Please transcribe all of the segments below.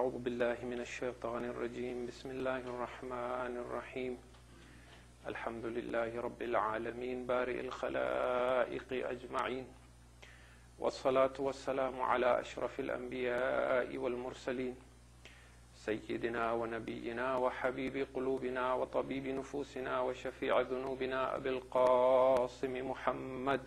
أعوذ بالله من الشيطان الرجيم بسم الله الرحمن الرحيم الحمد لله رب العالمين بارئ الخلائق أجمعين والصلاة والسلام على أشرف الأنبياء والمرسلين سيدنا ونبينا وحبيب قلوبنا وطبيب نفوسنا وشفيع ذنوبنا أبي القاسم محمد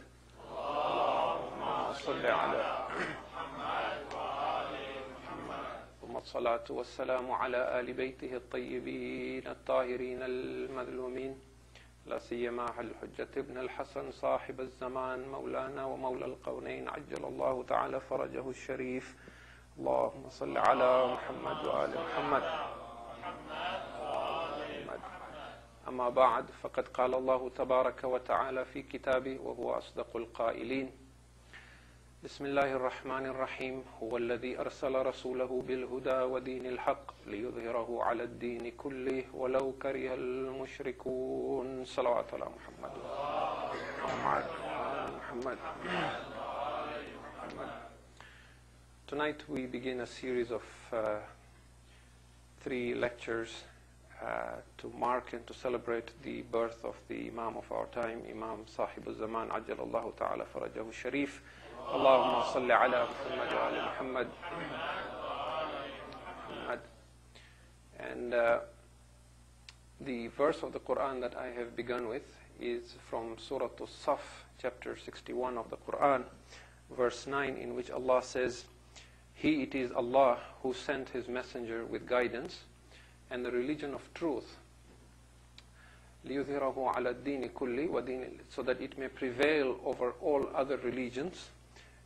اللهم صل على محمد وآل محمد ثم الصلاة والسلام على آل بيته الطيبين الطاهرين المظلومين لا سيما الحجة ابن الحسن صاحب الزمان مولانا ومولى القونين عجل الله تعالى فرجه الشريف اللهم صل على محمد وآل محمد أما بعد فقد قال الله تبارك وتعالى في كتابه وهو أصدق القائلين بسم الله الرحمن الرحيم هو الذي أرسل رسوله بالهدى ودين الحق ليظهره على الدين كله ولو كره المشركون صلوات على محمد محمد. Tonight we begin a series of 3 lectures to mark and to celebrate the birth of the Imam of our time, Imam Sahib al-Zaman, Ajjalallahu ta'ala farajahu sharif. Allahumma salli ala Muhammad wa ala Muhammad. And the verse of the Quran that I have begun with is from Surah As-Saf, chapter 61 of the Quran, verse 9, in which Allah says, He it is Allah who sent His messenger with guidance and the religion of truth, لِيُظْهِرَهُ عَلَى الدِّينِ كُلِّ وَدِينِ, so that it may prevail over all other religions,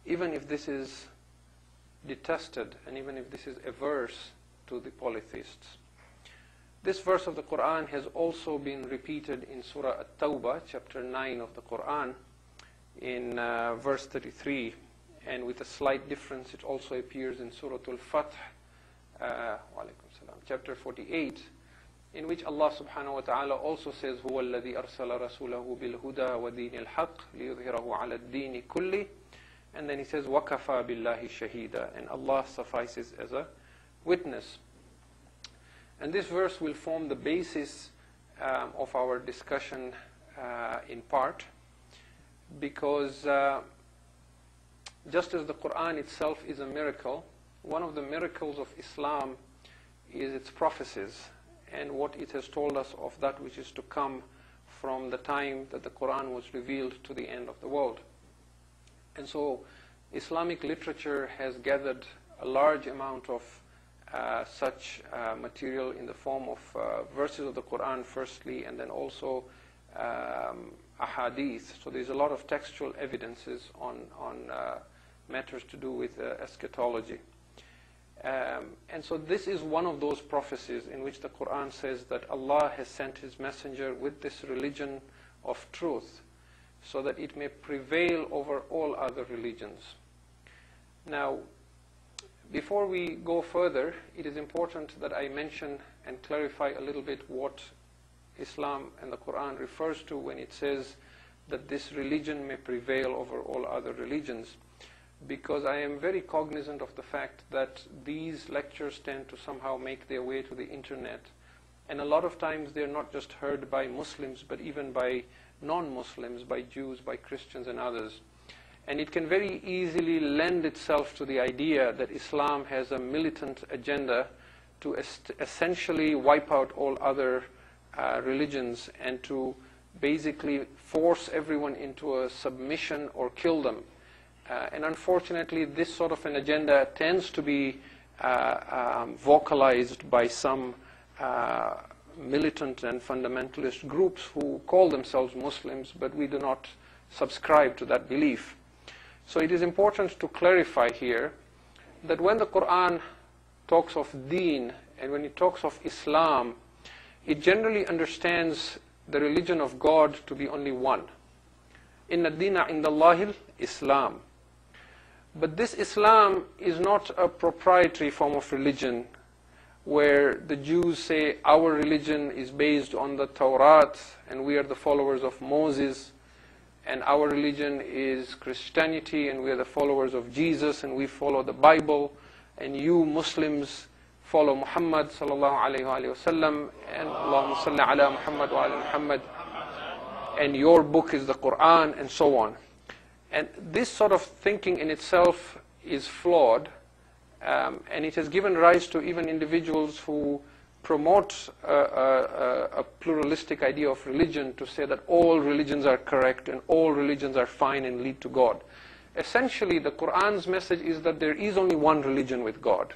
even if this is detested and even if this is averse to the polytheists. This verse of the Quran has also been repeated in Surah At-Tawbah, chapter 9 of the Quran, in verse 33, and with a slight difference it also appears in Surah Al-Fath, chapter 48, in which Allah subhanahu wa ta'ala also says, هُوَ الَّذِي أَرْسَلَ رَسُولَهُ بِالْهُدَى وَدِينِ الْحَقِّ لِيُظْهِرَهُ عَلَى الدِّينِ كُلِّهِ, and then He says, وَكَفَى بِاللَّهِ شَهِيدًا, and Allah suffices as a witness. And this verse will form the basis of our discussion in part, because just as the Quran itself is a miracle, one of the miracles of Islam is its prophecies and what it has told us of that which is to come from the time that the Quran was revealed to the end of the world. And so Islamic literature has gathered a large amount of such material in the form of verses of the Quran firstly, and then also ahadith. So there's a lot of textual evidences on matters to do with eschatology. And so this is one of those prophecies in which the Quran says that Allah has sent His messenger with this religion of truth so that it may prevail over all other religions. Now, before we go further, it is important that I mention and clarify a little bit what Islam and the Quran refers to when it says that this religion may prevail over all other religions, because I am very cognizant of the fact that these lectures tend to somehow make their way to the internet, and a lot of times they're not just heard by Muslims but even by non-Muslims, by Jews, by Christians and others. And it can very easily lend itself to the idea that Islam has a militant agenda to essentially wipe out all other religions and to basically force everyone into a submission or kill them. And unfortunately, this sort of an agenda tends to be vocalized by some militant and fundamentalist groups who call themselves Muslims, but we do not subscribe to that belief. So it is important to clarify here that when the Quran talks of deen and when it talks of Islam, it generally understands the religion of God to be only one. Inna ad-dina inda Allahil Islam. But this Islam is not a proprietary form of religion where the Jews say our religion is based on the Torah and we are the followers of Moses, and our religion is Christianity and we are the followers of Jesus and we follow the Bible, and you Muslims follow Muhammad sallallahu alayhi wa sallam, and Allahumma salli ala Muhammad wa ala Muhammad, and your book is the Quran, and so on. And this sort of thinking in itself is flawed, and it has given rise to even individuals who promote a pluralistic idea of religion, to say that all religions are correct and all religions are fine and lead to God. Essentially, the Quran's message is that there is only one religion with God.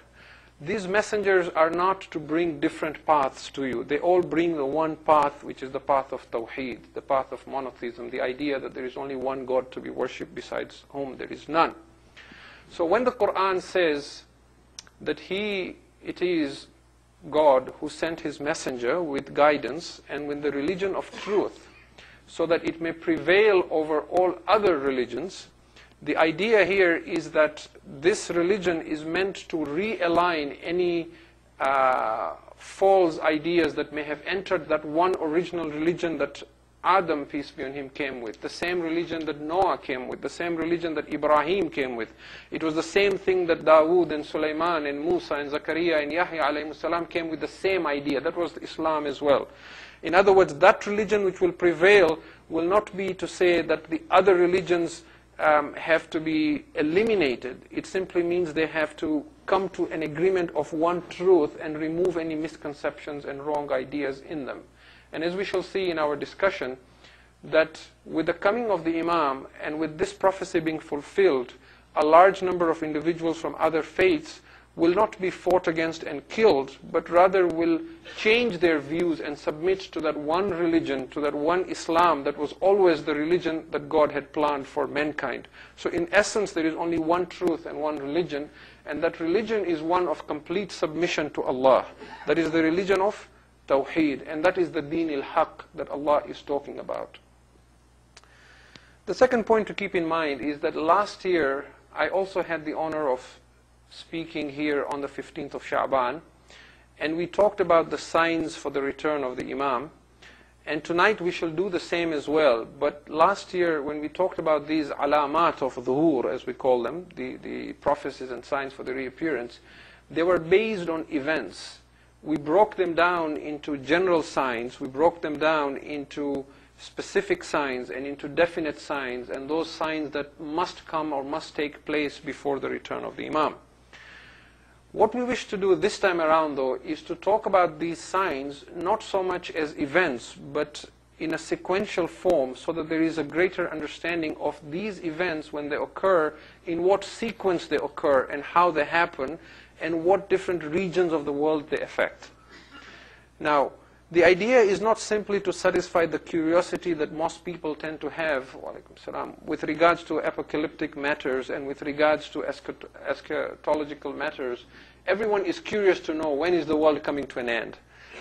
These messengers are not to bring different paths to you. They all bring the one path, which is the path of Tawheed, the path of monotheism, the idea that there is only one God to be worshipped besides whom there is none. So when the Quran says that it is God who sent His messenger with guidance and with the religion of truth, so that it may prevail over all other religions, the idea here is that this religion is meant to realign any false ideas that may have entered that one original religion that Adam, peace be on him, came with, the same religion that Noah came with, the same religion that Ibrahim came with. It was the same thing that Dawood and Sulaiman and Musa and Zakaria and Yahya alayhi salam came with, the same idea. That was Islam as well. In other words, that religion which will prevail will not be to say that the other religions have to be eliminated. It simply means they have to come to an agreement of one truth and remove any misconceptions and wrong ideas in them. And as we shall see in our discussion, that with the coming of the Imam and with this prophecy being fulfilled, a large number of individuals from other faiths will not be fought against and killed, but rather will change their views and submit to that one religion, to that one Islam that was always the religion that God had planned for mankind. So in essence, there is only one truth and one religion, and that religion is one of complete submission to Allah. That is the religion of Tawheed, and that is the Deen al-Haq that Allah is talking about. The second point to keep in mind is that last year I also had the honor of speaking here on the 15th of Sha'ban, and we talked about the signs for the return of the Imam, and tonight we shall do the same as well. But last year when we talked about these alamat of dhuhur, as we call them, the prophecies and signs for the reappearance, they were based on events. We broke them down into general signs, we broke them down into specific signs and into definite signs, and those signs that must come or must take place before the return of the Imam. What we wish to do this time around, though, is to talk about these signs not so much as events, but in a sequential form, so that there is a greater understanding of these events when they occur, in what sequence they occur, and how they happen, and what different regions of the world they affect. Now, the idea is not simply to satisfy the curiosity that most people tend to have with regards to apocalyptic matters and with regards to eschatological matters. Everyone is curious to know, when is the world coming to an end?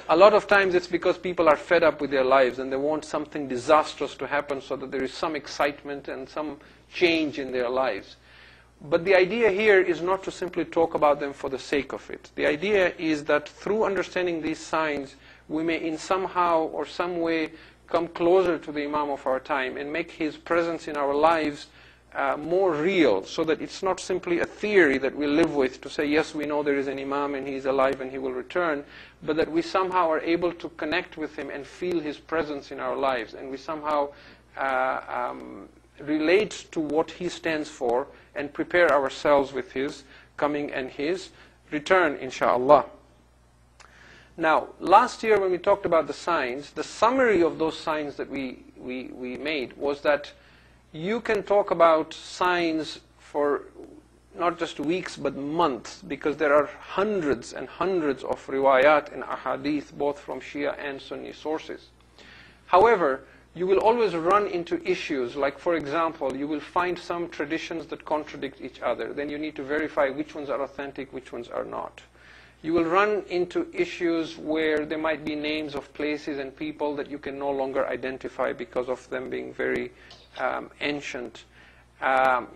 A lot of times it's because people are fed up with their lives and they want something disastrous to happen so that there is some excitement and some change in their lives. But the idea here is not to simply talk about them for the sake of it. The idea is that through understanding these signs, we may in somehow or some way come closer to the Imam of our time and make his presence in our lives more real, so that it's not simply a theory that we live with to say, yes, we know there is an Imam and he is alive and he will return, but that we somehow are able to connect with him and feel his presence in our lives, and we somehow relate to what he stands for and prepare ourselves with his coming and his return, inshaAllah. Now, last year when we talked about the signs, the summary of those signs that we made was that you can talk about signs for not just weeks but months, because there are hundreds and hundreds of riwayat and ahadith, both from Shia and Sunni sources. However, you will always run into issues, like for example, you will find some traditions that contradict each other. Then you need to verify which ones are authentic, which ones are not. You will run into issues where there might be names of places and people that you can no longer identify because of them being very ancient.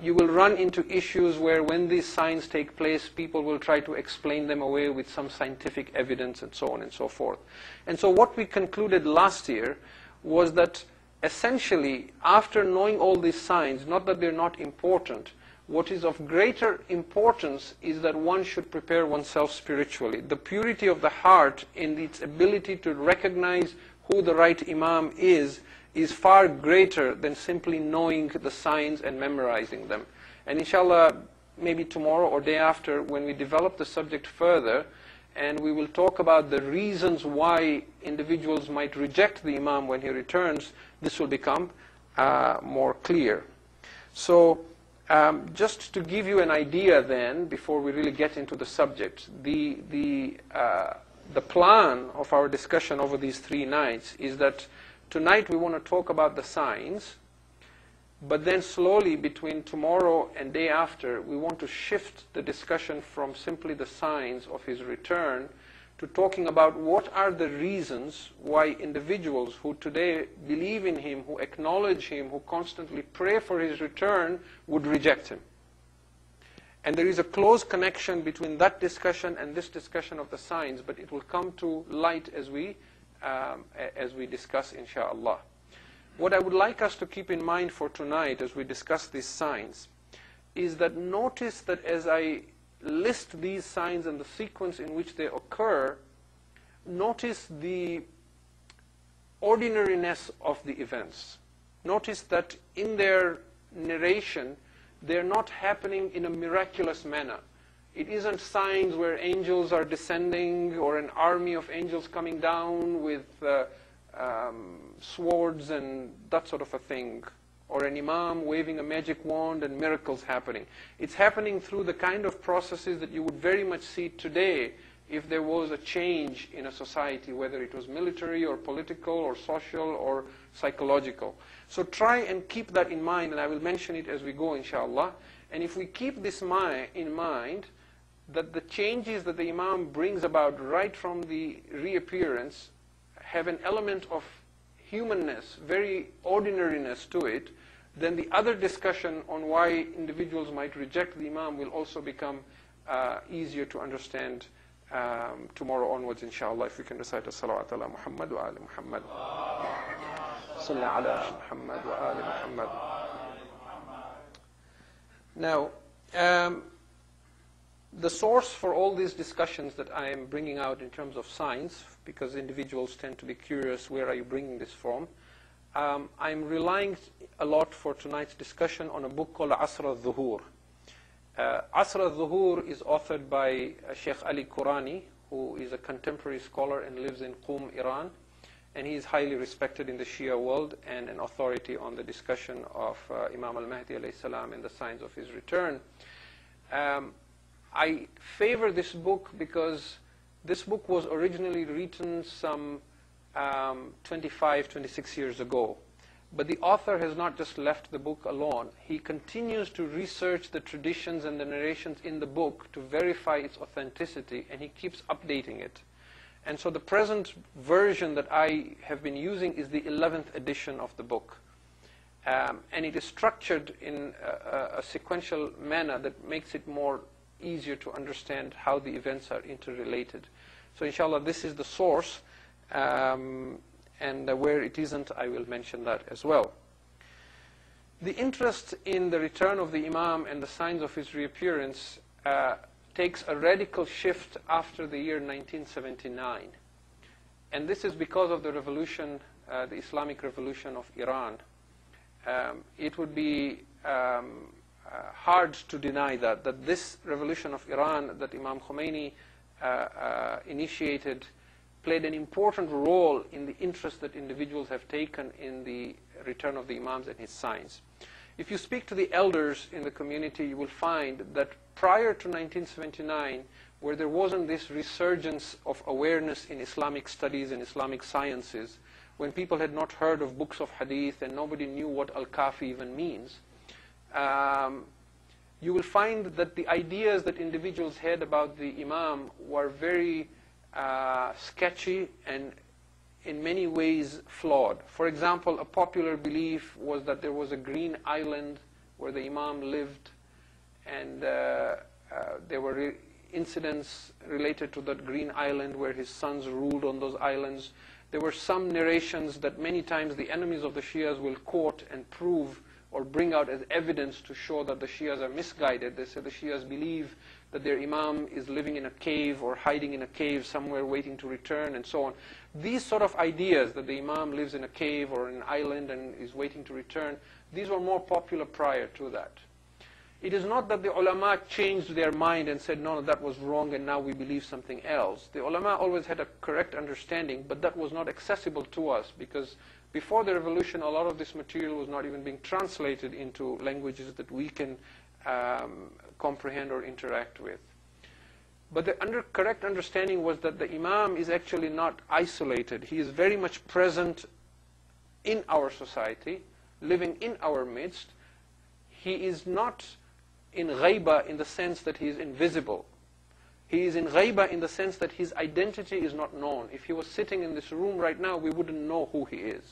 You will run into issues where when these signs take place, people will try to explain them away with some scientific evidence and so on and so forth. And so what we concluded last year was that essentially, after knowing all these signs, not that they're not important, What is of greater importance is that one should prepare oneself spiritually. The purity of the heart in its ability to recognize who the right imam is far greater than simply knowing the signs and memorizing them. And inshallah, maybe tomorrow or day after, when we develop the subject further, and we will talk about the reasons why individuals might reject the imam when he returns, this will become more clear. So just to give you an idea then, before we really get into the subject, the plan of our discussion over these 3 nights is that tonight we want to talk about the signs, but then slowly between tomorrow and day after, we want to shift the discussion from simply the signs of his return to talking about what are the reasons why individuals who today believe in him, who acknowledge him, who constantly pray for his return, would reject him. And there is a close connection between that discussion and this discussion of the signs, but it will come to light as we discuss, inshallah. What I would like us to keep in mind for tonight as we discuss these signs is that notice that as I list these signs and the sequence in which they occur, notice the ordinariness of the events. Notice that in their narration, they're not happening in a miraculous manner. It isn't signs where angels are descending or an army of angels coming down with swords and that sort of a thing, or an imam waving a magic wand and miracles happening. It's happening through the kind of processes that you would very much see today if there was a change in a society, whether it was military or political or social or psychological. So try and keep that in mind, and I will mention it as we go, inshallah. And if we keep this in mind, that the changes that the imam brings about right from the reappearance have an element of humanness, very ordinariness to it, then the other discussion on why individuals might reject the imam will also become easier to understand tomorrow onwards, inshallah, if we can recite as-salawat ala Muhammad wa ali Muhammad. Salli ala Muhammad wa ali Muhammad. Now, the source for all these discussions that I am bringing out in terms of signs, because individuals tend to be curious, where are you bringing this from? I'm relying a lot for tonight's discussion on a book called Asr al-Dhuhur. Asr al-Dhuhur is authored by Sheikh Ali Qurani, who is a contemporary scholar and lives in Qum, Iran. And he is highly respected in the Shia world and an authority on the discussion of Imam al-Mahdi alayhi salam and the signs of his return. I favor this book because this book was originally written some 25, 26 years ago. But the author has not just left the book alone. He continues to research the traditions and the narrations in the book to verify its authenticity, and he keeps updating it. And so the present version that I have been using is the 11th edition of the book. And it is structured in a sequential manner that makes it more easier to understand how the events are interrelated. So inshallah, this is the source, and where it isn't, I will mention that as well. The interest in the return of the Imam and the signs of his reappearance takes a radical shift after the year 1979. And this is because of the revolution, the Islamic revolution of Iran. It would be hard to deny that this revolution of Iran that Imam Khomeini initiated played an important role in the interest that individuals have taken in the return of the Imams and his signs. If you speak to the elders in the community, you will find that prior to 1979, where there wasn't this resurgence of awareness in Islamic studies and Islamic sciences, when people had not heard of books of hadith and nobody knew what al-Kafi even means, you will find that the ideas that individuals had about the Imam were very sketchy and in many ways flawed. For example, a popular belief was that there was a green island where the Imam lived, and there were incidents related to that green island where his sons ruled on those islands. There were some narrations that many times the enemies of the Shias will quote and prove or bring out as evidence to show that the Shias are misguided. They say the Shias believe that their Imam is living in a cave or hiding in a cave somewhere waiting to return and so on. These sort of ideas that the Imam lives in a cave or an island and is waiting to return, these were more popular prior to that. It is not that the ulama changed their mind and said, no, that was wrong and now we believe something else. The ulama always had a correct understanding, but that was not accessible to us because before the revolution, a lot of this material was not even being translated into languages that we can comprehend or interact with. But the correct understanding was that the Imam is actually not isolated. He is very much present in our society, living in our midst. He is not in ghaiba in the sense that he is invisible. He is in ghaiba in the sense that his identity is not known. If he was sitting in this room right now, we wouldn't know who he is.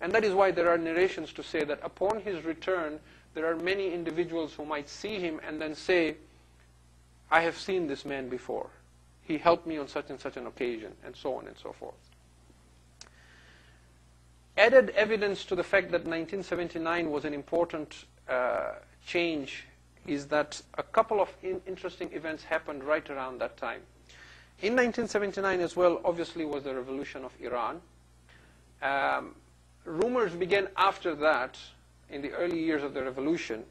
And that is why there are narrations to say that upon his return, there are many individuals who might see him and then say, I have seen this man before. He helped me on such and such an occasion, and so on and so forth. Added evidence to the fact that 1979 was an important change is that a couple of interesting events happened right around that time. In 1979 as well, obviously, was the revolution of Iran. Rumors began after that, in the early years of the revolution,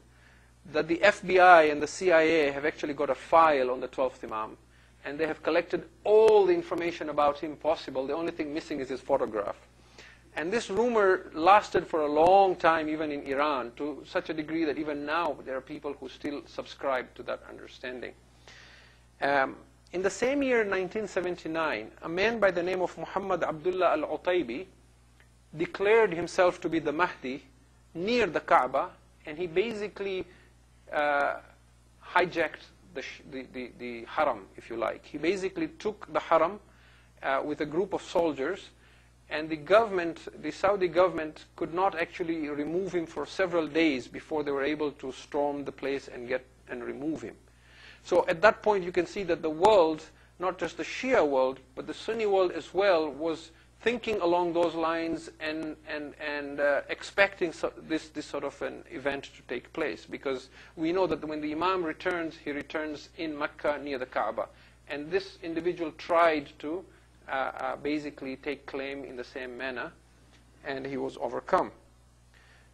that the FBI and the CIA have actually got a file on the 12th Imam, and they have collected all the information about him possible. The only thing missing is his photograph. And this rumor lasted for a long time, even in Iran, to such a degree that even now there are people who still subscribe to that understanding. In the same year, 1979, a man by the name of Muhammad Abdullah al-Utaybi declared himself to be the Mahdi near the Kaaba, and he basically hijacked the haram, if you like. He basically took the haram with a group of soldiers, and the government, the Saudi government, could not actually remove him for several days before they were able to storm the place and remove him. So at that point you can see that the world, not just the Shia world, but the Sunni world as well, was thinking along those lines and expecting this sort of an event to take place, because we know that when the Imam returns, he returns in Mecca near the Kaaba, and this individual tried to basically take claim in the same manner, and he was overcome.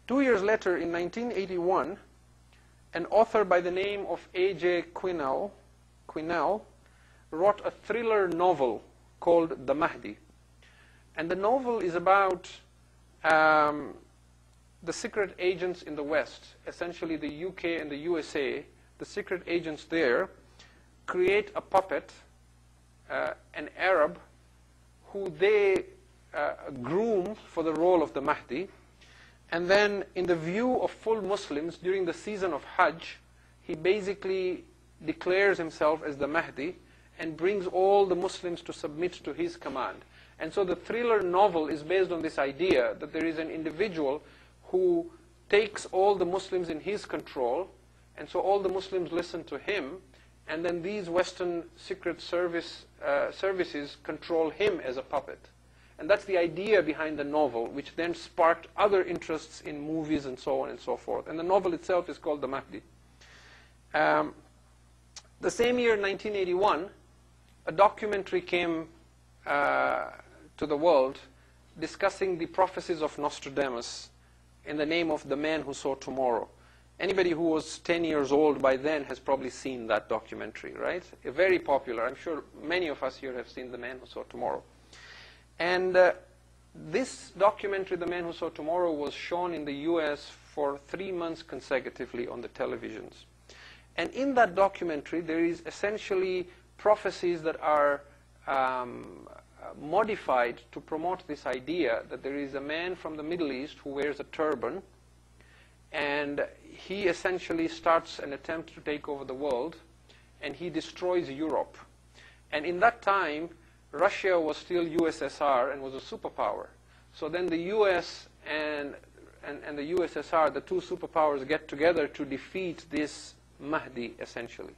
2 years later, in 1981, an author by the name of A.J. Quinnell wrote a thriller novel called The Mahdi. And the novel is about the secret agents in the West, essentially the UK and the USA. The secret agents there create a puppet, an Arab, who they groom for the role of the Mahdi. And then in the view of full Muslims during the season of Hajj, he basically declares himself as the Mahdi and brings all the Muslims to submit to his command. And so the thriller novel is based on this idea that there is an individual who takes all the Muslims in his control, and so all the Muslims listen to him, and then these Western secret services control him as a puppet. And that's the idea behind the novel, which then sparked other interests in movies and so on and so forth. And the novel itself is called The Mahdi. The same year, 1981, a documentary came to the world discussing the prophecies of Nostradamus in the name of The Man Who Saw Tomorrow. Anybody who was 10 years old by then has probably seen that documentary, right? Very popular. I'm sure many of us here have seen The Man Who Saw Tomorrow. And this documentary, The Man Who Saw Tomorrow, was shown in the US for 3 months consecutively on the televisions. And in that documentary, there is essentially prophecies that are modified to promote this idea that there is a man from the Middle East who wears a turban, and he essentially starts an attempt to take over the world, and he destroys Europe. And in that time, Russia was still USSR and was a superpower. So then the US and the USSR, the two superpowers, get together to defeat this Mahdi, essentially.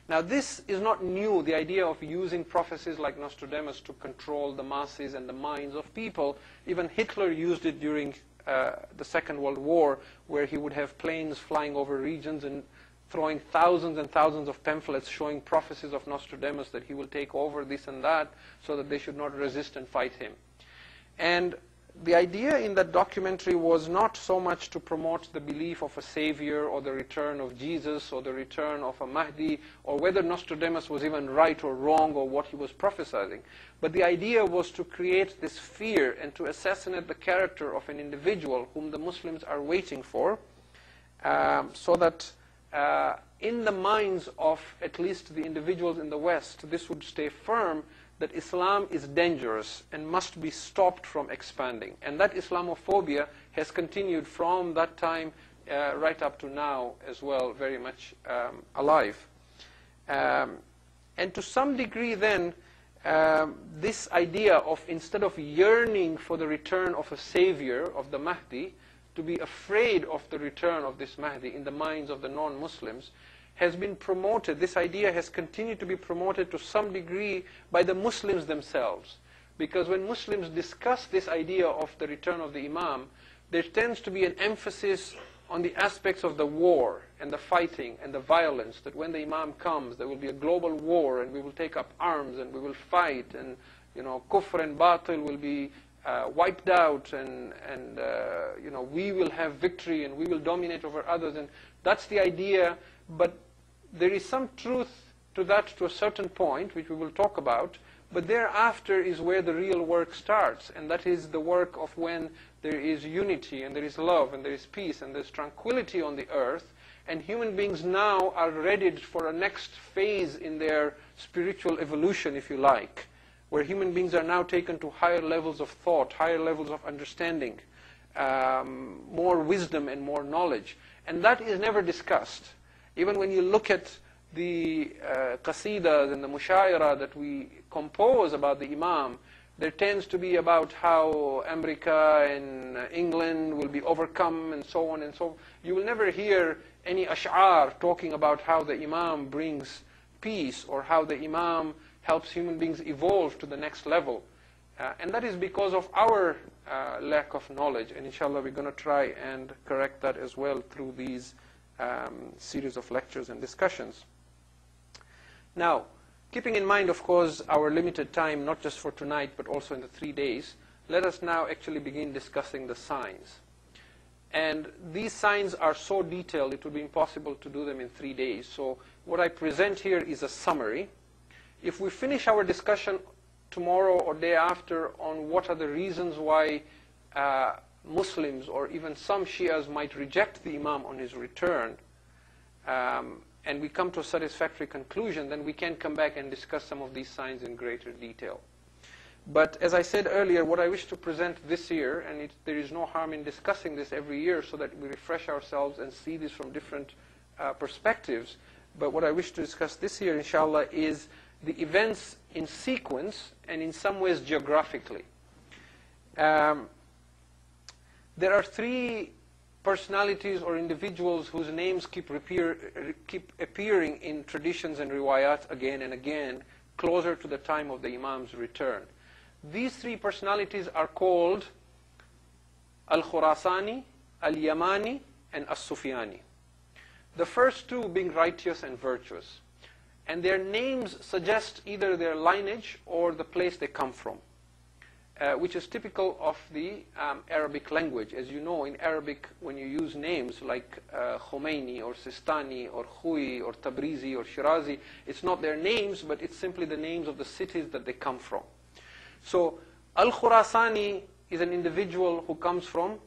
Now this is not new, the idea of using prophecies like Nostradamus to control the masses and the minds of people. Even Hitler used it during the Second World War, where he would have planes flying over regions and throwing thousands and thousands of pamphlets showing prophecies of Nostradamus that he will take over this and that, so that they should not resist and fight him. And the idea in that documentary was not so much to promote the belief of a savior or the return of Jesus or the return of a Mahdi, or whether Nostradamus was even right or wrong or what he was prophesying. But the idea was to create this fear and to assassinate the character of an individual whom the Muslims are waiting for, so that in the minds of at least the individuals in the West, this would stay firm that Islam is dangerous and must be stopped from expanding. And that Islamophobia has continued from that time right up to now as well, very much alive. And to some degree then, this idea of, instead of yearning for the return of a savior, of the Mahdi, to be afraid of the return of this Mahdi in the minds of the non-Muslims, has been promoted. This idea has continued to be promoted to some degree by the Muslims themselves. Because when Muslims discuss this idea of the return of the Imam, there tends to be an emphasis on the aspects of the war and the fighting and the violence, that when the Imam comes, there will be a global war and we will take up arms and we will fight, and kufr and batil will be wiped out, and we will have victory and we will dominate over others. And that's the idea. But there is some truth to that to a certain point, which we will talk about. But thereafter is where the real work starts. And that is the work of when there is unity and there is love and there is peace and there's tranquility on the earth. And human beings now are ready for a next phase in their spiritual evolution, if you like, where human beings are now taken to higher levels of thought, higher levels of understanding, more wisdom and more knowledge. And that is never discussed. Even when you look at the qasidas and the mushaira that we compose about the Imam, there tends to be about how America and England will be overcome and so on and so on. You will never hear any ash'ar talking about how the Imam brings peace or how the Imam helps human beings evolve to the next level. And that is because of our lack of knowledge. And inshallah, we're going to try and correct that as well through these series of lectures and discussions. Now, keeping in mind, of course, our limited time, not just for tonight, but also in the 3 days, let us now actually begin discussing the signs. And these signs are so detailed, it would be impossible to do them in 3 days. So what I present here is a summary. If we finish our discussion tomorrow or day after on what are the reasons why Muslims or even some Shias might reject the Imam on his return, and we come to a satisfactory conclusion, then we can come back and discuss some of these signs in greater detail. But as I said earlier, what I wish to present this year, and there is no harm in discussing this every year so that we refresh ourselves and see this from different perspectives, but what I wish to discuss this year, inshallah, is the events in sequence and in some ways geographically. There are 3 personalities or individuals whose names keep appearing in traditions and riwayat again and again, closer to the time of the Imam's return. These 3 personalities are called Al-Khurasani, Al-Yamani, and As-Sufyani. The first 2 being righteous and virtuous. And their names suggest either their lineage or the place they come from, which is typical of the Arabic language. As you know, in Arabic, when you use names like Khomeini or Sistani or Khui or Tabrizi or Shirazi, it's not their names, but it's simply the names of the cities that they come from. So Al-Khurasani is an individual who comes from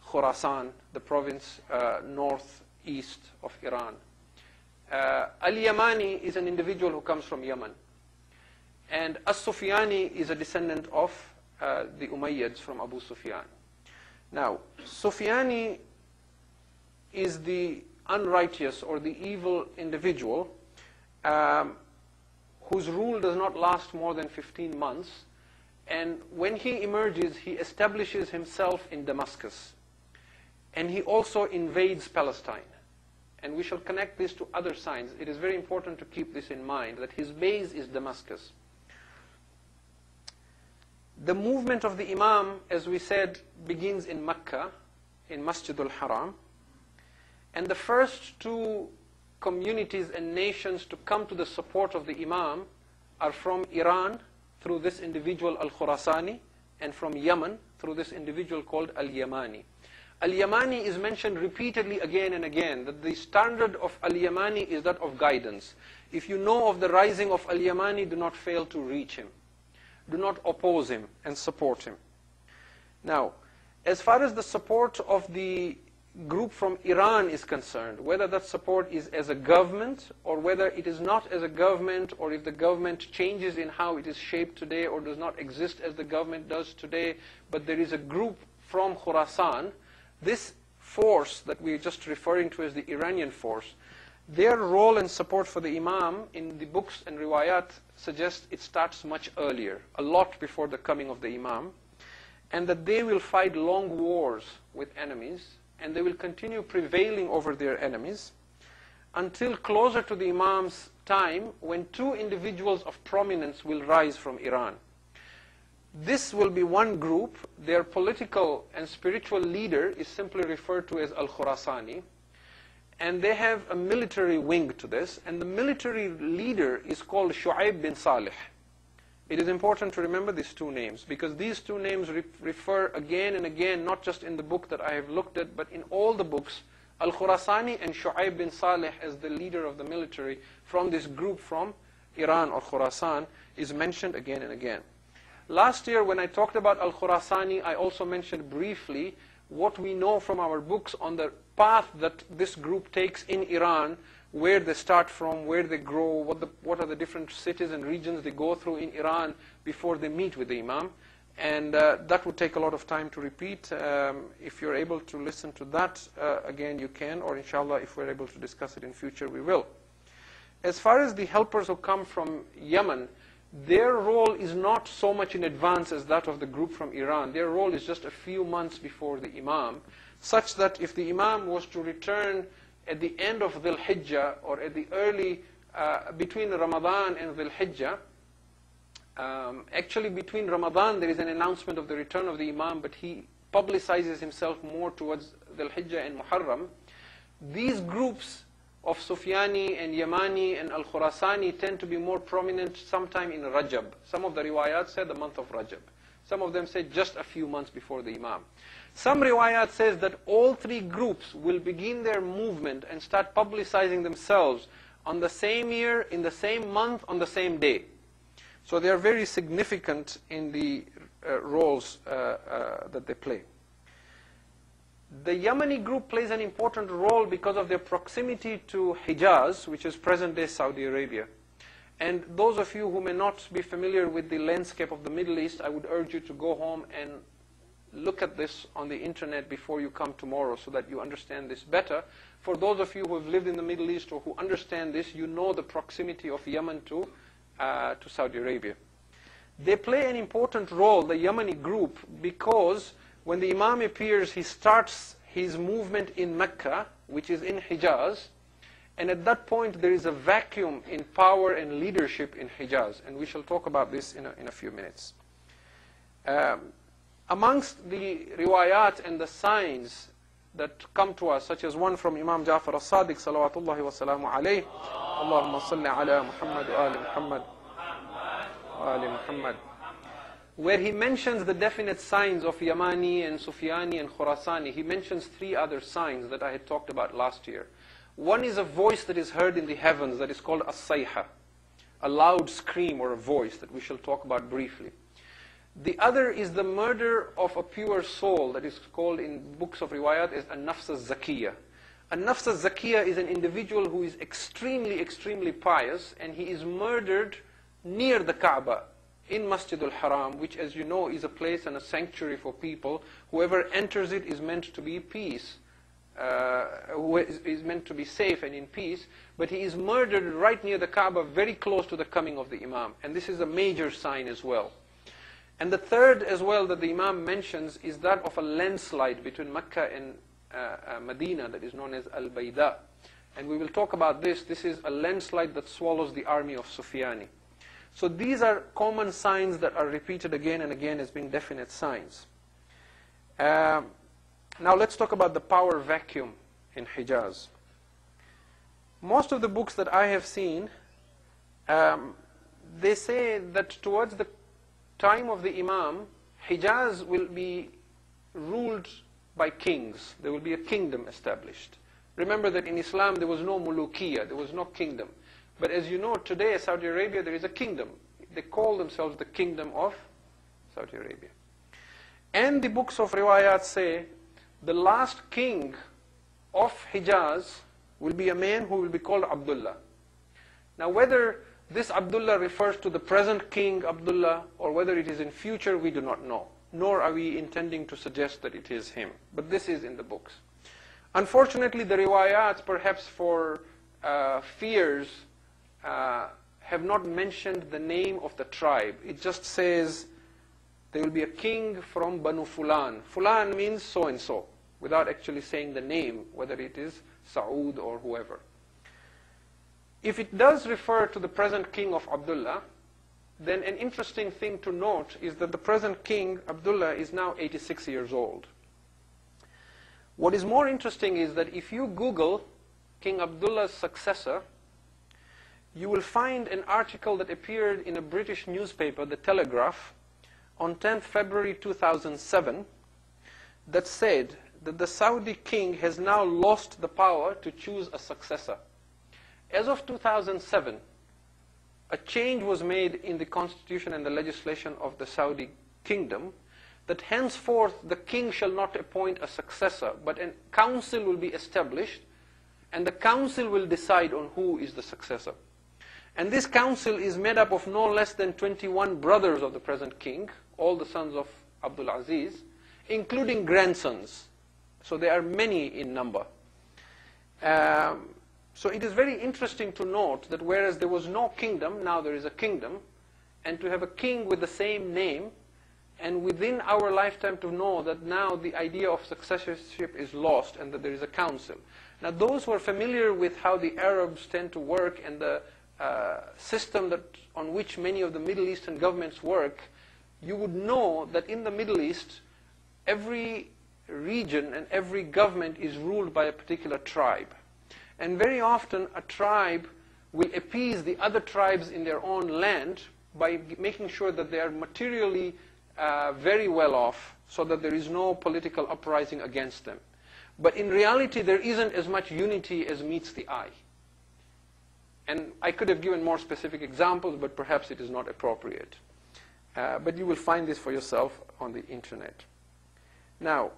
Khurasan, the province northeast of Iran. Al-Yamani is an individual who comes from Yemen. And As-Sufyani is a descendant of the Umayyads from Abu Sufyan. Now, Sufyani is the unrighteous or the evil individual whose rule does not last more than 15 months. And when he emerges, he establishes himself in Damascus. And he also invades Palestine. And we shall connect this to other signs. It is very important to keep this in mind, that his base is Damascus. The movement of the Imam, as we said, begins in Mecca, in Masjid al-Haram. And the first two communities and nations to come to the support of the Imam are from Iran through this individual Al-Khurasani, and from Yemen through this individual called Al-Yamani. Al-Yamani is mentioned repeatedly again and again, that the standard of Al-Yamani is that of guidance. If you know of the rising of Al-Yamani, do not fail to reach him. Do not oppose him and support him. Now, as far as the support of the group from Iran is concerned, whether that support is as a government or whether it is not as a government, or if the government changes in how it is shaped today or does not exist as the government does today, but there is a group from Khurasan, this force that we're just referring to as the Iranian force, their role and support for the Imam in the books and riwayat suggests it starts much earlier, a lot before the coming of the Imam, and that they will fight long wars with enemies, and they will continue prevailing over their enemies until closer to the Imam's time, when two individuals of prominence will rise from Iran. This will be one group. Their political and spiritual leader is simply referred to as Al-Khurasani, and they have a military wing to this, and the military leader is called Shu'aib bin Salih. It is important to remember these two names, because these two names refer again and again, not just in the book that I have looked at, but in all the books, Al-Khurasani and Shu'aib bin Salih as the leader of the military from this group from Iran or Khurasan is mentioned again and again. Last year when I talked about Al-Khurasani, I also mentioned briefly what we know from our books on the path that this group takes in Iran, where they start from, where they grow, what are the different cities and regions they go through in Iran before they meet with the Imam. And that would take a lot of time to repeat. If you're able to listen to that, again you can, or inshallah if we're able to discuss it in future, we will. As far as the helpers who come from Yemen, their role is not so much in advance as that of the group from Iran. Their role is just a few months before the Imam, such that if the Imam was to return at the end of Dhul Hijjah, or at the early, between Ramadan and Dhul Hijjah, actually between Ramadan there is an announcement of the return of the Imam, but he publicizes himself more towards Dhul Hijjah and Muharram. These groups of Sufyani and Yamani and Al-Khurasani tend to be more prominent sometime in Rajab. Some of the riwayat said the month of Rajab. Some of them say just a few months before the Imam. Some riwayat says that all three groups will begin their movement and start publicizing themselves on the same year, in the same month, on the same day. So they are very significant in the roles that they play. The Yemeni group plays an important role because of their proximity to Hijaz, which is present-day Saudi Arabia. And those of you who may not be familiar with the landscape of the Middle East, I would urge you to go home and look at this on the internet before you come tomorrow, so that you understand this better. For those of you who have lived in the Middle East or who understand this, you know the proximity of Yemen to Saudi Arabia. They play an important role, the Yemeni group, because when the Imam appears, he starts his movement in Mecca, which is in Hijaz, and at that point there is a vacuum in power and leadership in Hijaz, and we shall talk about this in a few minutes. Amongst the riwayat and the signs that come to us, such as one from Imam Jaffer as-Sadiq salawatullahi wa salamu alayhi, Allahumma salli ala Muhammad wa ali Muhammad wa ali Muhammad, where he mentions the definite signs of Yamani and Sufyani and Khurasani. He mentions three other signs that I had talked about last year. One is a voice that is heard in the heavens that is called as-sayha, a loud scream or a voice that we shall talk about briefly. The other is the murder of a pure soul that is called in books of riwayat as an-nafs az-zakiyah. An-nafs az-zakiyah is an individual who is extremely, extremely pious, and he is murdered near the Kaaba in Masjid al-Haram, which, as you know, is a place and a sanctuary for people. Whoever enters it is meant to be peace, who is meant to be safe and in peace, but he is murdered right near the Kaaba, very close to the coming of the Imam. And this is a major sign as well. And the third as well that the Imam mentions is that of a landslide between Mecca and Medina that is known as Al-Bayda. And we will talk about this. This is a landslide that swallows the army of Sufyani. So these are common signs that are repeated again and again as being definite signs. Now let's talk about the power vacuum in Hijaz. Most of the books that I have seen, they say that towards the time of the Imam, Hijaz will be ruled by kings. There will be a kingdom established. Remember that in Islam there was no mulukiya, there was no kingdom. But as you know, today Saudi Arabia, there is a kingdom. They call themselves the Kingdom of Saudi Arabia. And the books of riwayat say the last king of Hijaz will be a man who will be called Abdullah. Now whether this Abdullah refers to the present king Abdullah or whether it is in future, we do not know. Nor are we intending to suggest that it is him. But this is in the books. Unfortunately, the riwayat, perhaps for fears, have not mentioned the name of the tribe. It just says there will be a king from Banu Fulan. Fulan means so-and-so, without actually saying the name, whether it is Saud or whoever. If it does refer to the present king of Abdullah, then an interesting thing to note is that the present king, Abdullah, is now 86 years old. What is more interesting is that if you Google King Abdullah's successor, you will find an article that appeared in a British newspaper, The Telegraph, on 10th February 2007, that said that the Saudi king has now lost the power to choose a successor. As of 2007, a change was made in the constitution and the legislation of the Saudi kingdom that henceforth the king shall not appoint a successor, but a council will be established, and the council will decide on who is the successor. And this council is made up of no less than 21 brothers of the present king, all the sons of Abdul Aziz, including grandsons. So there are many in number. So it is very interesting to note that whereas there was no kingdom, now there is a kingdom, and to have a king with the same name, and within our lifetime to know that now the idea of successorship is lost and that there is a council. Now those who are familiar with how the Arabs tend to work and the system on which many of the Middle Eastern governments work, you would know that in the Middle East, every region and every government is ruled by a particular tribe. And very often a tribe will appease the other tribes in their own land by making sure that they are materially very well off so that there is no political uprising against them. But in reality, there isn't as much unity as meets the eye. And I could have given more specific examples, but perhaps it is not appropriate. But you will find this for yourself on the internet. Now,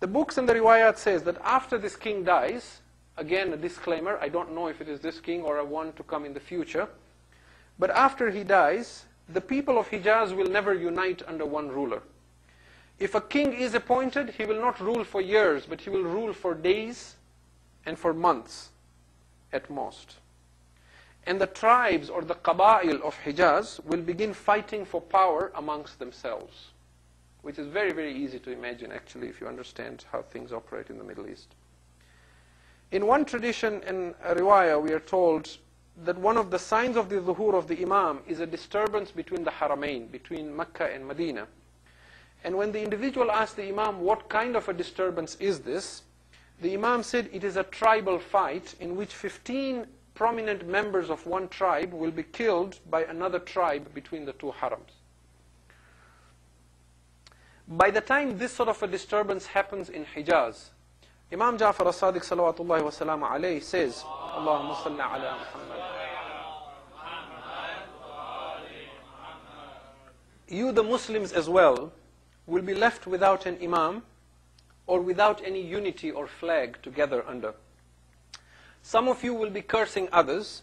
the books and the riwayat says that after this king dies, again a disclaimer, I don't know if it is this king or a one to come in the future, but after he dies, the people of Hijaz will never unite under one ruler. If a king is appointed, he will not rule for years, but he will rule for days and for months at most. And the tribes or the qaba'il of Hijaz will begin fighting for power amongst themselves, which is very, very easy to imagine actually if you understand how things operate in the Middle East. In one tradition in a riwayah, we are told that one of the signs of the zuhur of the Imam is a disturbance between the haramain, between Mecca and Medina. And when the individual asked the Imam, what kind of a disturbance is this? The Imam said, it is a tribal fight in which 15 prominent members of one tribe will be killed by another tribe between the two harams. By the time this sort of a disturbance happens in Hijaz, Imam Jaffer as-Sadiq salawatullahi wa salamu alayhi says, Allahumma salli ala Muhammad. You, the Muslims as well, will be left without an Imam or without any unity or flag to gather under. Some of you will be cursing others,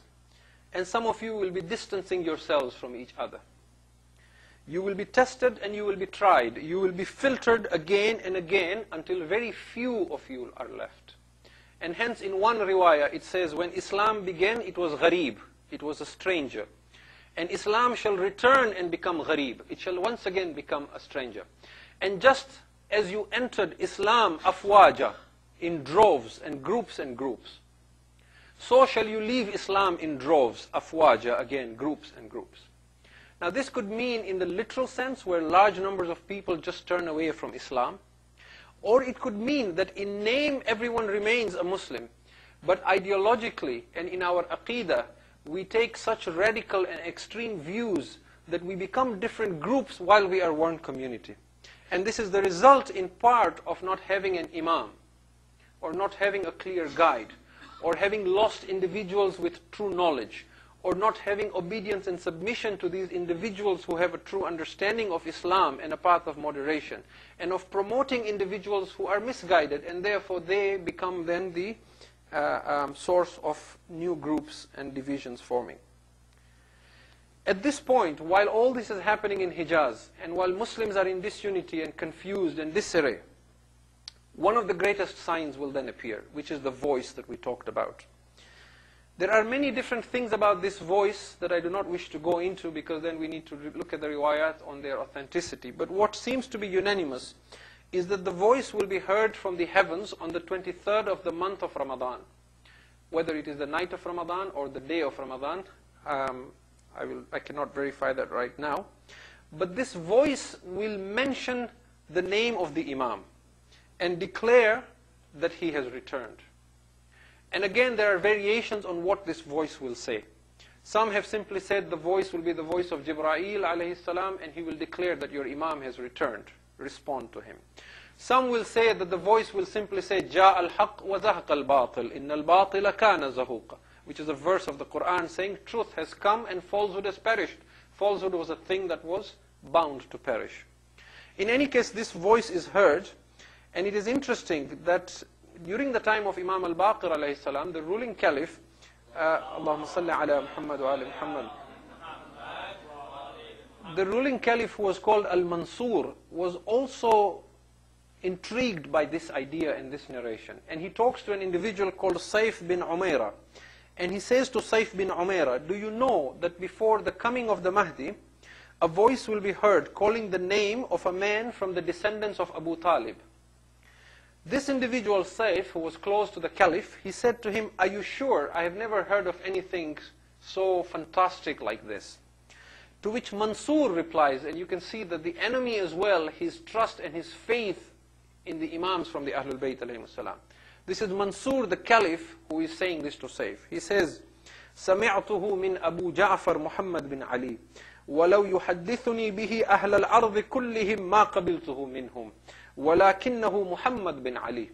and some of you will be distancing yourselves from each other. You will be tested and you will be tried. You will be filtered again and again until very few of you are left. And hence in one riwayah it says, when Islam began it was gharib, it was a stranger. And Islam shall return and become gharib. It shall once again become a stranger. And just as you entered Islam afwaja, in droves and groups, so shall you leave Islam in droves, afwaja, again, groups and groups. Now this could mean in the literal sense where large numbers of people just turn away from Islam, Or it could mean that in name everyone remains a Muslim, but ideologically and in our aqidah, we take such radical and extreme views that we become different groups while we are one community. And this is the result in part of not having an imam, or not having a clear guide, or having lost individuals with true knowledge, or not having obedience and submission to these individuals who have a true understanding of Islam and a path of moderation, and of promoting individuals who are misguided, and therefore they become then the source of new groups and divisions forming. At this point, while all this is happening in Hijaz, and while Muslims are in disunity and confused and disarray, one of the greatest signs will then appear, which is the voice that we talked about. There are many different things about this voice that I do not wish to go into, because then we need to look at the riwayat on their authenticity. But what seems to be unanimous is that the voice will be heard from the heavens on the 23rd of the month of Ramadan. Whether it is the night of Ramadan or the day of Ramadan, I cannot verify that right now. But this voice will mention the name of the Imam and declare that he has returned. And again, there are variations on what this voice will say. Some have simply said the voice will be the voice of Jibreel alayhi salam, and he will declare that your Imam has returned. Respond to him. Some will say that the voice will simply say, جَاءَ الْحَقِّ وَزَهَقَ الْبَاطِلِ إِنَّ الْبَاطِلَ كَانَ زَهُوقًا, which is a verse of the Quran saying, truth has come and falsehood has perished. Falsehood was a thing that was bound to perish. In any case, this voice is heard, and it is interesting that during the time of Imam al-Baqir alayhi salam, the ruling caliph, Allahumma salli ala Muhammad wa ala Muhammad, the ruling caliph, who was called Al-Mansur, was also intrigued by this idea and this narration. And he talks to an individual called Saif bin Umaira. And he says to Saif bin Umaira, do you know that before the coming of the Mahdi, a voice will be heard calling the name of a man from the descendants of Abu Talib? This individual, Saif, who was close to the caliph, he said to him, are you sure? I have never heard of anything so fantastic like this. To which Mansur replies, and you can see that the enemy as well, his trust and his faith in the Imams from the Ahlul Bayt alayhim salam. This is Mansur, the caliph, who is saying this to Saif. He says, سَمِعْتُهُ مِنْ أَبُو جَعْفَرْ مُحَمَّدْ بِنْ عَلِي وَلَوْ يُحَدِّثُنِي بِهِ أَهْلَ الْأَرْضِ كُلِّهِمْ مَا قَبِلْتُهُ مِنْهُمْ وَلَكِنَّهُ مُحَمَّدْ بِنْ عَلِي.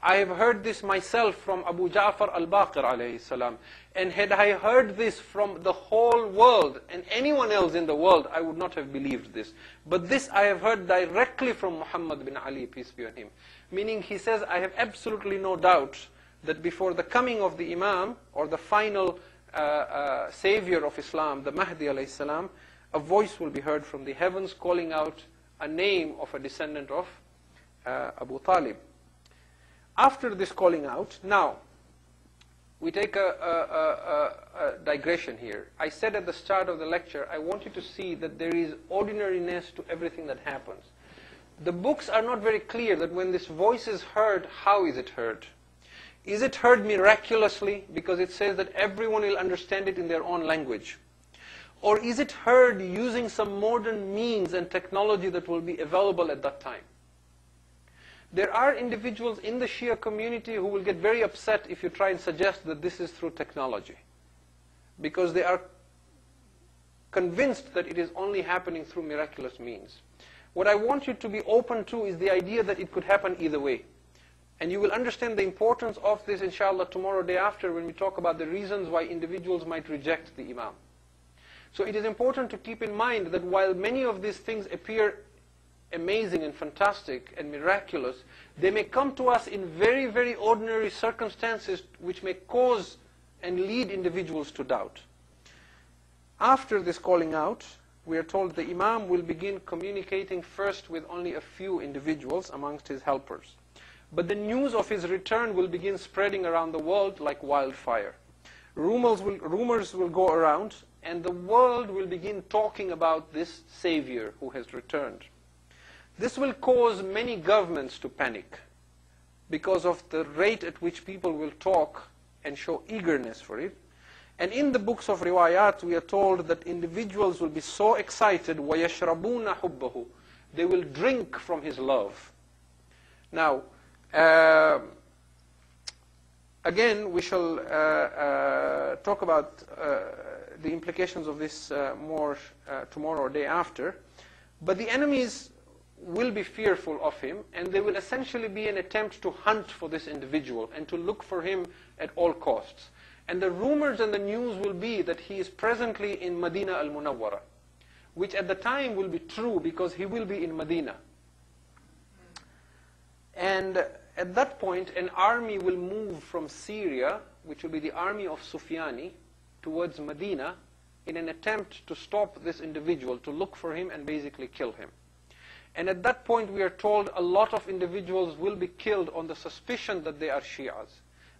I have heard this myself from Abu Ja'far al-Baqir alayhi salam. And had I heard this from the whole world and anyone else in the world, I would not have believed this. But this I have heard directly from Muhammad bin Ali, peace be on him. Meaning, he says, I have absolutely no doubt that before the coming of the Imam, or the final savior of Islam, the Mahdi alayhi salam, a voice will be heard from the heavens calling out a name of a descendant of Abu Talib. After this calling out, now, we take a digression here. I said at the start of the lecture, I want you to see that there is ordinariness to everything that happens. The books are not very clear that when this voice is heard, how is it heard? Is it heard miraculously, because it says that everyone will understand it in their own language? Or is it heard using some modern means and technology that will be available at that time? There are individuals in the Shia community who will get very upset if you try and suggest that this is through technology, because they are convinced that it is only happening through miraculous means. What I want you to be open to is the idea that it could happen either way. And you will understand the importance of this, inshallah, tomorrow, day after, when we talk about the reasons why individuals might reject the Imam. So it is important to keep in mind that while many of these things appear amazing and fantastic and miraculous, they may come to us in very, very ordinary circumstances which may cause and lead individuals to doubt. After this calling out, we are told the Imam will begin communicating first with only a few individuals amongst his helpers. But the news of his return will begin spreading around the world like wildfire. Rumors will go around, and the world will begin talking about this Savior who has returned. This will cause many governments to panic because of the rate at which people will talk and show eagerness for it. And in the books of riwayat, we are told that individuals will be so excited, وَيَشْرَبُونَ حُبَّهُ, they will drink from his love. Now, again, we shall talk about the implications of this more tomorrow or day after. But the enemies will be fearful of him, and there will essentially be an attempt to hunt for this individual and to look for him at all costs. And the rumors and the news will be that he is presently in Medina al-Munawwara, which at the time will be true because he will be in Medina. And at that point, an army will move from Syria, which will be the army of Sufyani, towards Medina in an attempt to stop this individual, to look for him and basically kill him. And at that point, we are told a lot of individuals will be killed on the suspicion that they are Shi'as.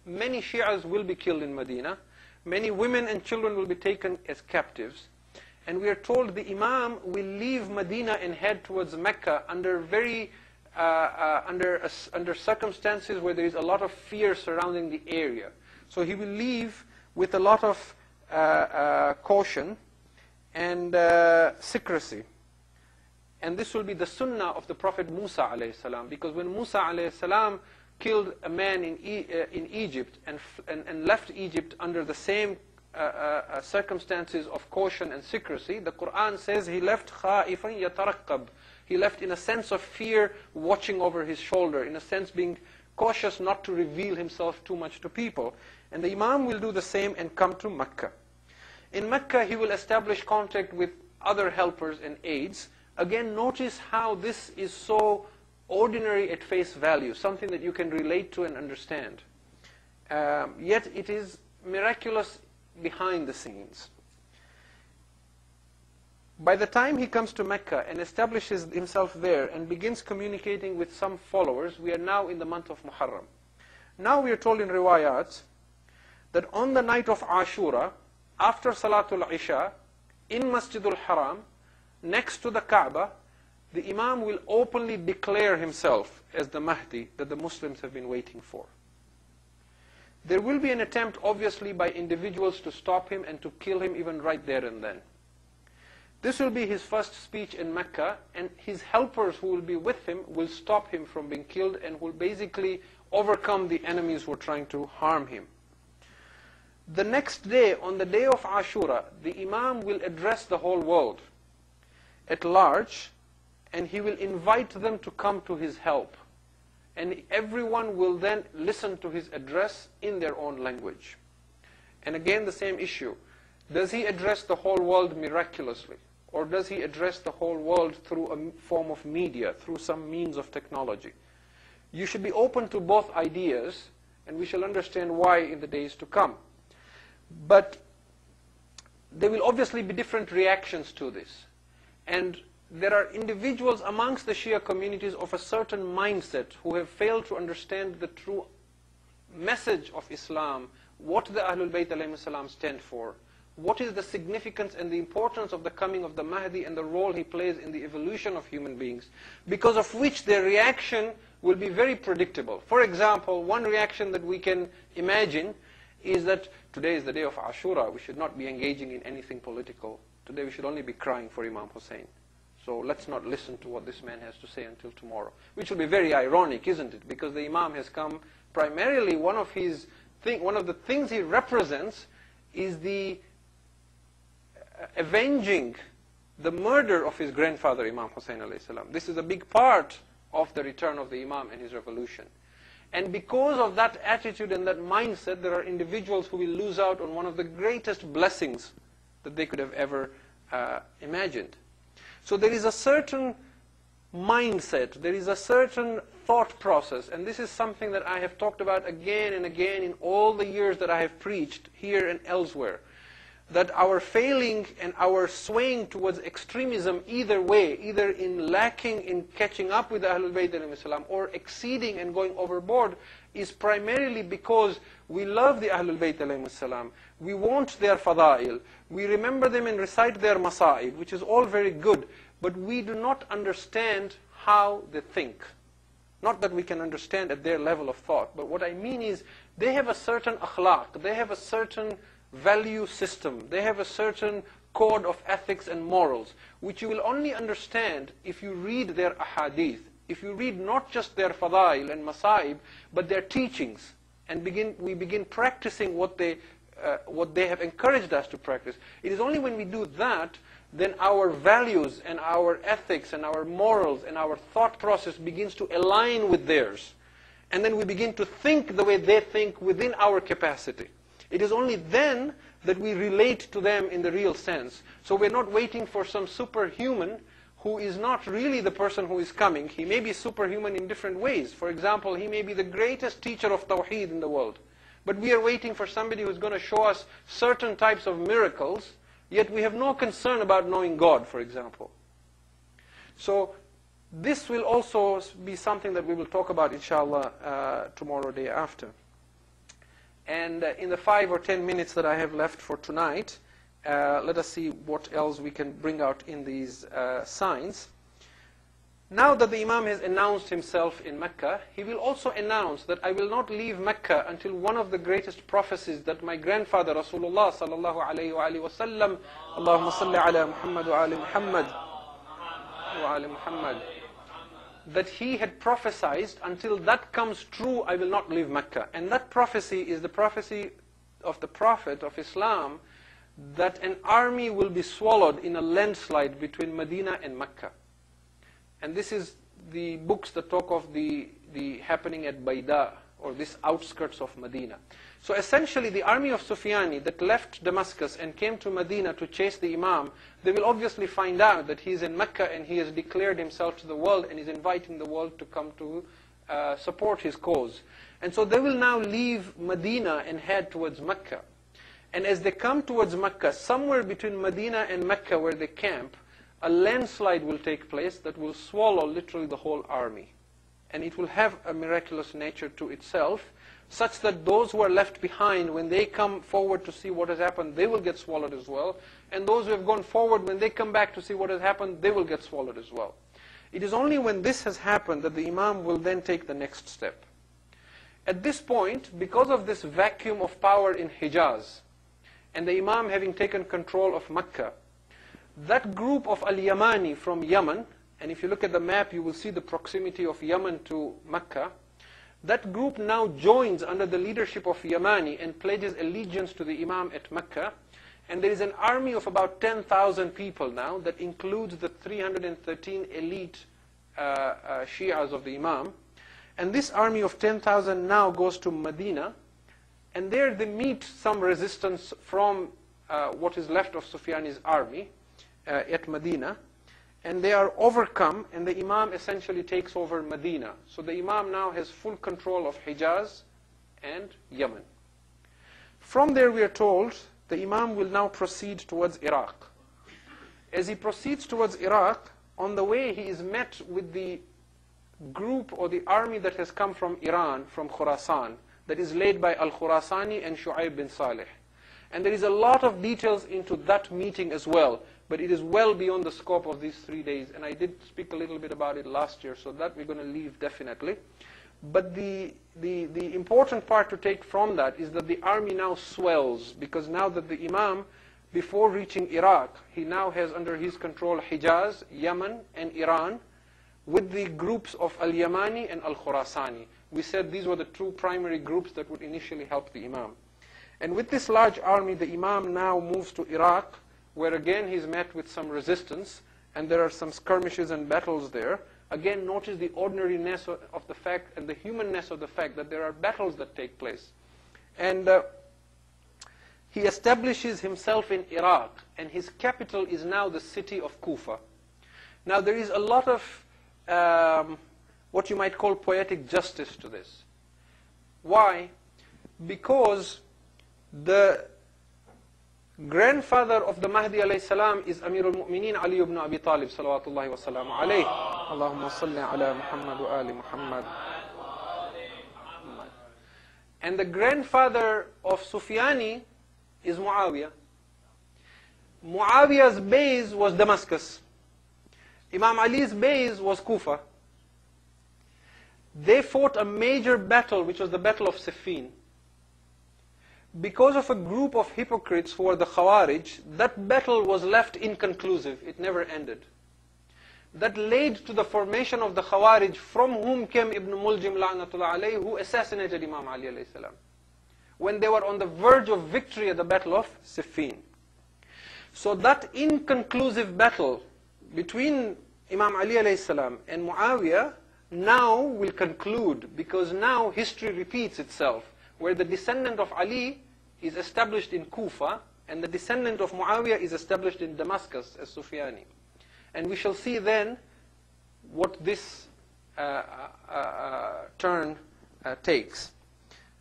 Many Shi'as will be killed in Medina. Many women and children will be taken as captives. And we are told the Imam will leave Medina and head towards Mecca under very under circumstances where there is a lot of fear surrounding the area. So he will leave with a lot of caution and secrecy. And this will be the sunnah of the Prophet Musa alayhi salam, because when Musa alayhi salam killed a man in Egypt and left Egypt under the same circumstances of caution and secrecy, the Quran says he left khaifan yataraqqab. He left in a sense of fear, watching over his shoulder, in a sense being cautious not to reveal himself too much to people. And the Imam will do the same and come to Mecca. In Mecca, he will establish contact with other helpers and aides. Again, notice how this is so ordinary at face value, something that you can relate to and understand. Yet it is miraculous behind the scenes. By the time he comes to Mecca and establishes himself there and begins communicating with some followers, we are now in the month of Muharram. Now we are told in riwayat that on the night of Ashura, after Salatul Isha, in Masjidul Haram, next to the Kaaba, the Imam will openly declare himself as the Mahdi that the Muslims have been waiting for. There will be an attempt, obviously, by individuals to stop him and to kill him even right there and then. This will be his first speech in Mecca, and his helpers who will be with him will stop him from being killed and will basically overcome the enemies who are trying to harm him. The next day, on the day of Ashura, the Imam will address the whole world at large, and he will invite them to come to his help. And everyone will then listen to his address in their own language. And again, the same issue. Does he address the whole world miraculously? Or does he address the whole world through a form of media, through some means of technology? You should be open to both ideas, and we shall understand why in the days to come. But there will obviously be different reactions to this. And there are individuals amongst the Shia communities of a certain mindset who have failed to understand the true message of Islam, what the Ahlul Bayt alayhi salam stand for, what is the significance and the importance of the coming of the Mahdi and the role he plays in the evolution of human beings, because of which their reaction will be very predictable. For example, one reaction that we can imagine is that today is the day of Ashura, we should not be engaging in anything political. Today we should only be crying for Imam Hussein. So let's not listen to what this man has to say until tomorrow. Which will be very ironic, isn't it? Because the Imam has come, primarily one of the things he represents is the avenging the murder of his grandfather, Imam Hussein alayhi salam. This is a big part of the return of the Imam and his revolution. And because of that attitude and that mindset, there are individuals who will lose out on one of the greatest blessings that they could have ever imagined. So there is a certain mindset, there is a certain thought process, and this is something that I have talked about again and again in all the years that I have preached here and elsewhere, that our failing and our swaying towards extremism either way, either in lacking in catching up with the Ahlul Bayt alayhim salam or exceeding and going overboard, is primarily because we love the Ahlul Bayt alayhim salam. We want their fada'il. We remember them and recite their masa'ib, which is all very good, but we do not understand how they think. Not that we can understand at their level of thought, but what I mean is they have a certain akhlaq, they have a certain value system, they have a certain code of ethics and morals, which you will only understand if you read their ahadith, if you read not just their fadail and masaib, but their teachings, and we begin practicing what they have encouraged us to practice, it is only when we do that, then our values and our ethics and our morals and our thought process begins to align with theirs. And then we begin to think the way they think within our capacity. It is only then that we relate to them in the real sense. So we're not waiting for some superhuman who is not really the person who is coming. He may be superhuman in different ways. For example, he may be the greatest teacher of Tawheed in the world. But we are waiting for somebody who's going to show us certain types of miracles, yet we have no concern about knowing God, for example. So this will also be something that we will talk about, inshallah, tomorrow, day after. And in the 5 or 10 minutes that I have left for tonight, let us see what else we can bring out in these signs. Now that the Imam has announced himself in Mecca, he will also announce that I will not leave Mecca until one of the greatest prophecies that my grandfather Rasulullah sallallahu alayhi wa sallam, Allahumma salli ala Muhammad wa ali Muhammad wa ali Muhammad, that he had prophesied, until that comes true, I will not leave Mecca. And that prophecy is the prophecy of the Prophet of Islam, that an army will be swallowed in a landslide between Medina and Mecca. And this is the books that talk of the happening at Bayda, or this outskirts of Medina. So essentially the army of Sufyani that left Damascus and came to Medina to chase the Imam, they will obviously find out that he is in Mecca and he has declared himself to the world and is inviting the world to come to support his cause. And so they will now leave Medina and head towards Mecca. And as they come towards Mecca, somewhere between Medina and Mecca where they camp, a landslide will take place that will swallow literally the whole army. And it will have a miraculous nature to itself, such that those who are left behind, when they come forward to see what has happened, they will get swallowed as well. And those who have gone forward, when they come back to see what has happened, they will get swallowed as well. It is only when this has happened that the Imam will then take the next step. At this point, because of this vacuum of power in Hijaz, and the Imam having taken control of Mecca, that group of Al-Yamani from Yemen, and if you look at the map, you will see the proximity of Yemen to Mecca, that group now joins under the leadership of Yamani and pledges allegiance to the Imam at Mecca. And there is an army of about 10,000 people now that includes the 313 elite Shi'as of the Imam. And this army of 10,000 now goes to Medina, and there they meet some resistance from what is left of Sufyani's army at Medina. And they are overcome, and the Imam essentially takes over Medina. So the Imam now has full control of Hijaz and Yemen. From there we are told the Imam will now proceed towards Iraq. As he proceeds towards Iraq, on the way he is met with the group or the army that has come from Iran, from Khurasan, that is led by Al-Khurasani and Shu'aib bin Salih. And there is a lot of details into that meeting as well, but it is well beyond the scope of these 3 days. And I did speak a little bit about it last year, so that we're going to leave definitely. But the important part to take from that is that the army now swells, because now that the Imam, before reaching Iraq, he now has under his control Hijaz, Yemen, and Iran, with the groups of Al-Yamani and Al-Khurasani. We said these were the two primary groups that would initially help the Imam. And with this large army, the Imam now moves to Iraq, where again he's met with some resistance, and there are some skirmishes and battles there. Again, notice the ordinariness of the fact and the humanness of the fact that there are battles that take place. And he establishes himself in Iraq, and his capital is now the city of Kufa. Now there is a lot of what you might call poetic justice to this. Why? Because the grandfather of the Mahdi alayhi salam is Amirul Mu'mineen Ali ibn Abi Talib salawatullahi wa salamu alayhi. Allahumma salli ala Muhammad wa ali Muhammad. And the grandfather of Sufyani is Muawiyah. Muawiyah's base was Damascus. Imam Ali's base was Kufa. They fought a major battle, which was the Battle of Siffin. Because of a group of hypocrites who were the Khawarij, that battle was left inconclusive. It never ended. that led to the formation of the Khawarij, from whom came Ibn Muljim la'natullah alayhi, who assassinated Imam Ali alayhi salam, when they were on the verge of victory at the Battle of Siffin. So that inconclusive battle between Imam Ali alayhi salam and Muawiyah now will conclude, because now history repeats itself, where the descendant of Ali is established in Kufa, and the descendant of Muawiyah is established in Damascus as Sufyani. And we shall see then what this turn takes.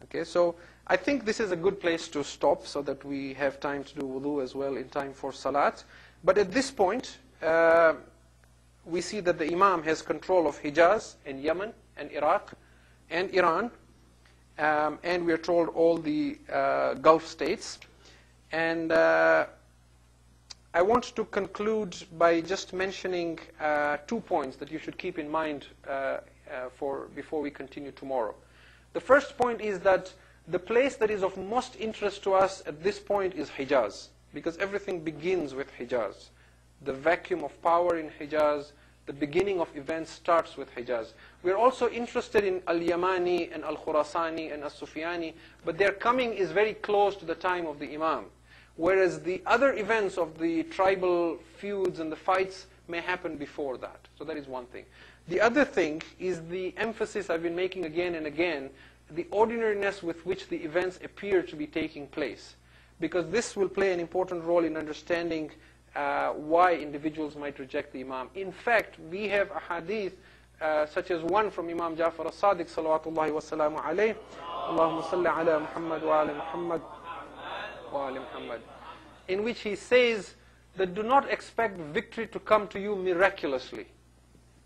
Okay, so I think this is a good place to stop, so that we have time to do wudu as well in time for Salat. But at this point, we see that the Imam has control of Hijaz and Yemen and Iraq and Iran, and we are told all the Gulf states. And I want to conclude by just mentioning 2 points that you should keep in mind before we continue tomorrow. The first point is that the place that is of most interest to us at this point is Hijaz, because everything begins with Hijaz. The vacuum of power in Hijaz, the beginning of events starts with Hijaz. We're also interested in Al-Yamani and Al-Khurasani and Al-Sufyani, but their coming is very close to the time of the Imam. Whereas the other events of the tribal feuds and the fights may happen before that. So that is one thing. The other thing is the emphasis I've been making again and again, the ordinariness with which the events appear to be taking place. Because this will play an important role in understanding why individuals might reject the Imam. In fact, we have a hadith such as one from Imam Jaffer as-Sadiq salawatullahi wa salamu alayhi, Allahumma salli ala Muhammad wa ala Muhammad wa ala Muhammad, in which he says that do not expect victory to come to you miraculously.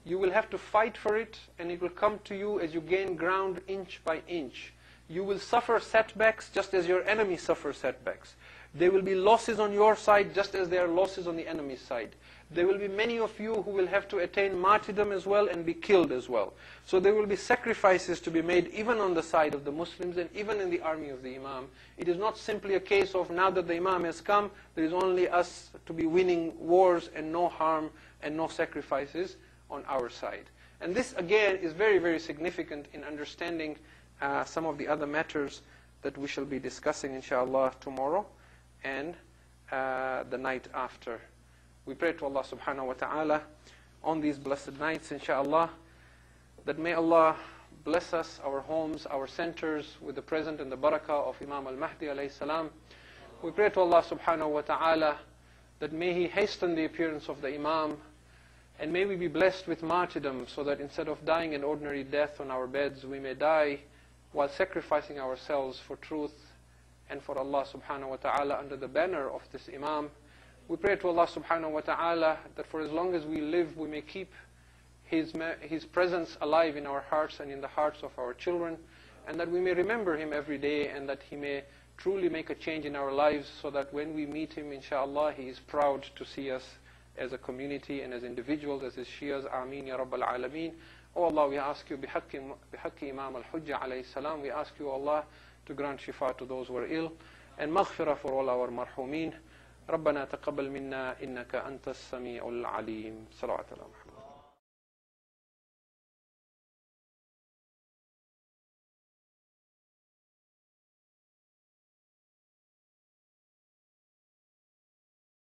You will have to fight for it, and it will come to you as you gain ground inch by inch. You will suffer setbacks just as your enemy suffers setbacks. There will be losses on your side just as there are losses on the enemy's side. There will be many of you who will have to attain martyrdom as well and be killed as well. So there will be sacrifices to be made even on the side of the Muslims and even in the army of the Imam. It is not simply a case of now that the Imam has come, there is only us to be winning wars and no harm and no sacrifices on our side. And this again is very, very significant in understanding some of the other matters that we shall be discussing inshallah tomorrow and the night after. We pray to Allah subhanahu wa ta'ala on these blessed nights inshallah that may Allah bless us, our homes, our centers with the presence and the barakah of Imam al-Mahdi alayhi salam. We pray to Allah subhanahu wa ta'ala that may He hasten the appearance of the Imam, and may we be blessed with martyrdom, so that instead of dying an ordinary death on our beds, we may die while sacrificing ourselves for truth and for Allah subhanahu wa ta'ala under the banner of this Imam. We pray to Allah subhanahu wa ta'ala that for as long as we live, we may keep His presence alive in our hearts and in the hearts of our children, and that we may remember Him every day, and that He may truly make a change in our lives, so that when we meet Him, inshallah, He is proud to see us as a community and as individuals, as His Shias. Ameen ya Rabbal Alameen. Oh Allah, we ask you, bihaqqi Imam al-Hujjah alayhi salam, we ask you, Allah, to grant shifa to those who are ill, and maghfirah for all our marhumeen. ربنا تقبل منا إنك أنت السميع العليم. صلوات الله.